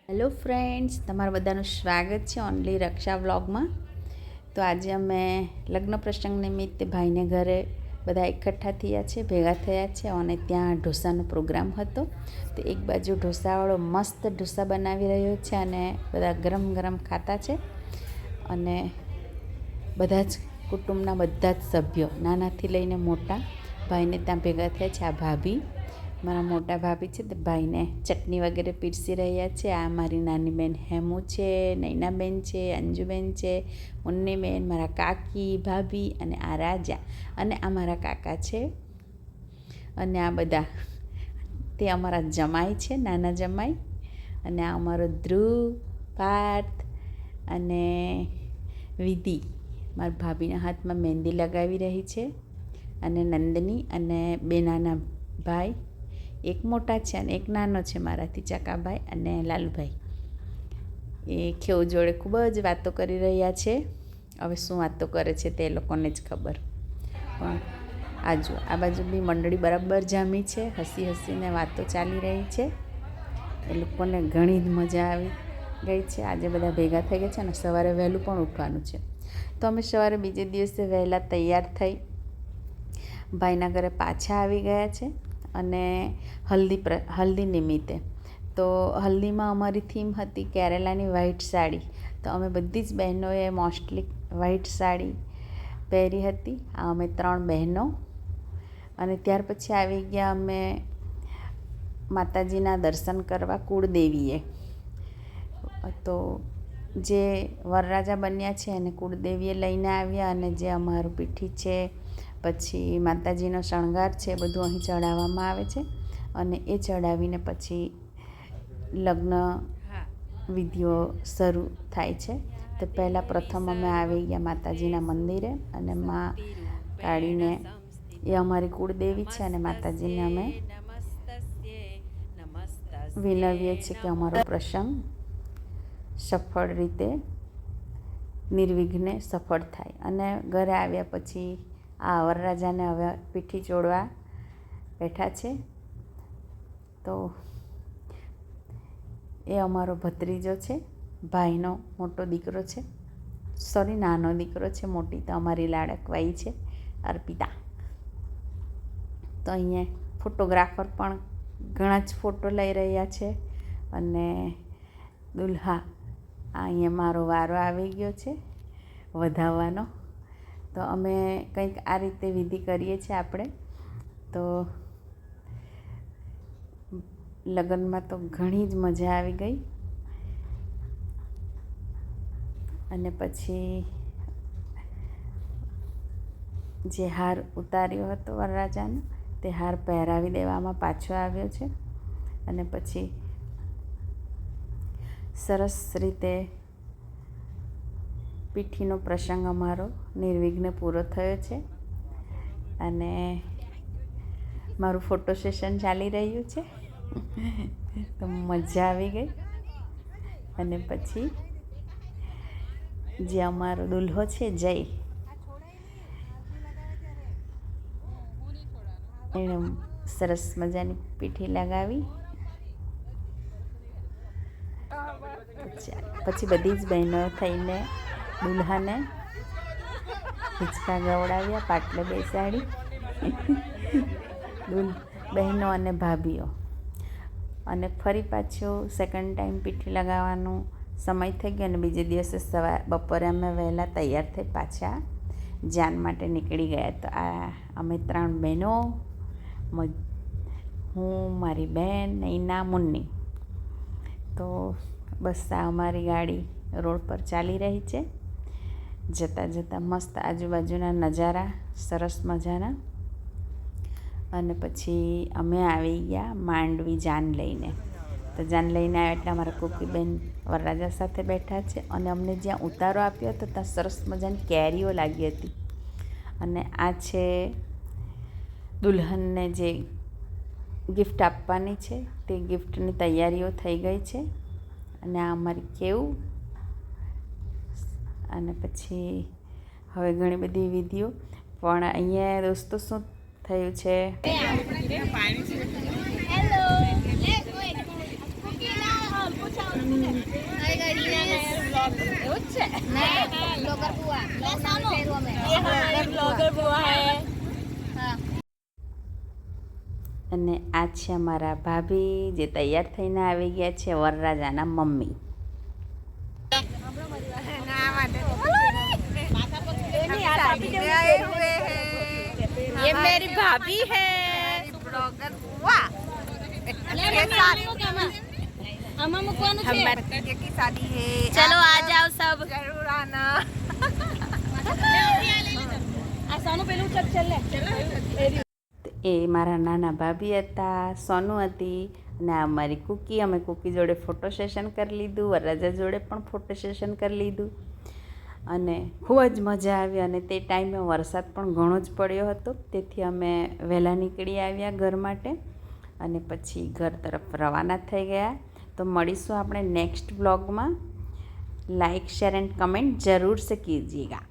Hello friends, તમારું બધાનું સ્વાગત છે ઓનલી રક્ષા વ્લોગમાં. તો આજે અમે લગ્ન પ્રસંગ નિમિત્તે ભાઈને ઘરે બધા એકઠા થયા છે, ભેગા થયા છે અને ત્યાં ઢોસાનો પ્રોગ્રામ હતો. તો એક બાજુ ઢોસાવાળો મસ્ત ઢોસા બનાવી રહ્યો છે અને બધા ગરમ ગરમ ખાતા છે. અને બધા જ કુટુંબના બધા જ સભ્યો નાનાથી લઈને મોટા ભાઈને ત્યાં ભેગા થયા છે. આ ભાભી, મારા મોટા ભાભી છે, તે ભાઈને ચટણી વગેરે પીરસી રહ્યા છે. આ મારી નાની બેન હેમુ છે, નૈનાબેન છે, અંજુબેન છે, મુન્નીબેન, મારા કાકી, ભાભી અને આ રાજા અને આ મારા કાકા છે. અને આ બધા તે અમારા જમાઈ છે, નાના જમાઈ. અને આ અમારો ધ્રુવ, પાર્થ અને વિધિ મારા ભાભીના હાથમાં મહેંદી લગાવી રહી છે. અને નંદની અને બે નાના ભાઈ, એક મોટા છે અને એક નાનો છે મારાથી, ચકાભાઈ અને લાલુભાઈ. એ ખેવ જોડે ખૂબ જ વાતો કરી રહ્યા છે. હવે શું વાતો કરે છે તે લોકોને જ ખબર. પણ આ બાજુ બી મંડળી બરાબર જામી છે, હસી હસીને વાતો ચાલી રહી છે. એ લોકોને ઘણી જ મજા આવી ગઈ છે. આજે બધા ભેગા થઈ ગયા છે અને સવારે વહેલું પણ ઉઠવાનું છે. તો અમે સવારે બીજે દિવસે વહેલા તૈયાર થઈ ભાઈના ઘરે પાછા આવી ગયા છે. અને હલ્દી નિમિત્તે તો હલ્દીમાં અમારી થીમ હતી કેરેલાની વ્હાઈટ સાડી. તો અમે બધી જ બહેનોએ મોસ્ટલી વ્હાઈટ સાડી પહેરી હતી. આ અમે 3 બહેનો. અને ત્યાર પછી આવી ગયા અમે માતાજીના દર્શન કરવા કુળદેવીએ. તો જે વરરાજા બન્યા છે એને કુળદેવીએ લઈને આવ્યા. અને જે અમારું પીઠી છે, પછી માતાજીનો શણગાર છે, બધું અહીં ચડાવવામાં આવે છે. અને એ ચડાવીને પછી લગ્ન વિધિઓ શરૂ થાય છે. તો પહેલાં પ્રથમ અમે આવી ગયા માતાજીના મંદિરે. અને મા કાળીને, એ અમારી કુળદેવી છે, અને માતાજીને અમે વિનવીએ છીએ કે અમારો પ્રસંગ સફળ રીતે, નિર્વિઘ્ને સફળ થાય. અને ઘરે આવ્યા પછી આ વરરાજાને હવે પીઠી ચોળવા બેઠા છે. તો એ અમારો ભત્રીજો છે, ભાઈનો મોટો દીકરો છે, સોરી નાનો દીકરો છે. મોટી તો અમારી લાડકવાઈ છે, અર્પિતા. તો અહીંયા ફોટોગ્રાફર પણ ઘણા જ ફોટો લઈ રહ્યા છે. અને દુલ્હા, અહીંયા મારો વારો આવી ગયો છે વધાવવાનો. તો અમે કંઈક આ રીતે વિધિ કરીએ છીએ આપણે. તો લગ્નમાં તો ઘણી જ મજા આવી ગઈ. અને પછી જે હાર ઉતાર્યો હતો વરરાજાનો, તે હાર પહેરાવી દેવામાં પાછો આવ્યો છે. અને પછી સરસ રીતે પીઠીનો પ્રસંગ અમારો નિર્વિઘ્ને પૂરો થયો છે. અને મારું ફોટો સેશન ચાલી રહ્યું છે. તો મજા આવી ગઈ. અને પછી જે અમારો દુલ્હો છે જય, એણે સરસ મજાની પીઠી લગાવી. પછી બધી જ બહેનો થઈને દુલ્હાને હિંચકા ગવડાવ્યા, પાટલે બેસાડી. બહેનો અને ભાભીઓ. અને ફરી પાછું સેકન્ડ ટાઈમ પીઠી લગાવવાનો સમય થઈ ગયો. અને બીજે દિવસે બપોરે અમે વહેલા તૈયાર થઈ પાછા જાન માટે નીકળી ગયા. તો આ અમે 3 બહેનો, હું, મારી બેન નૈના, મુન્ની. તો બસ આ અમારી ગાડી રોડ પર ચાલી રહી છે. જતાં જતાં મસ્ત આજુબાજુના નજારા સરસ મજાના. અને પછી અમે આવી ગયા માંડવી જાન લઈને. તો જાન લઈને આવ્યા એટલે અમારા કુકીબેન વરરાજા સાથે બેઠા છે. અને અમને જ્યાં ઉતારો આપ્યો હતો ત્યાં સરસ મજાની કેરીઓ લાગી હતી. અને આ છે દુલ્હનને જે ગિફ્ટ આપવાની છે, તે ગિફ્ટની તૈયારીઓ થઈ ગઈ છે. અને આ અમારી કેવું. અને પછી હવે ઘણી બધી વિધિઓ. પણ અહીંયા દોસ્તો શું થયું છે, અને આ છે અમારા ભાભી જે તૈયાર થઈને આવી ગયા છે, વરરાજાના મમ્મી. ये मेरी भाभी है ब्लॉगर बुआ की शादी है. चलो आ जाओ सब जरूर आना. એ મારા નાના ભાભી હતા, સોનુ હતી અને આ અમારી કૂકી. અમે કૂકી જોડે ફોટો સેશન કરી લીધું, વરરાજા જોડે પણ ફોટો સેશન કરી લીધું અને ખૂબ જ મજા આવી. અને તે ટાઈમે વરસાદ પણ ઘણો જ પડ્યો હતો, તેથી અમે વહેલા નીકળી આવ્યા ઘર માટે અને પછી ઘર તરફ રવાના થઈ ગયા. તો મળીશું આપણે નેક્સ્ટ બ્લોગમાં. લાઈક શેર એન્ડ કમેન્ટ જરૂર સે કીજીએગા.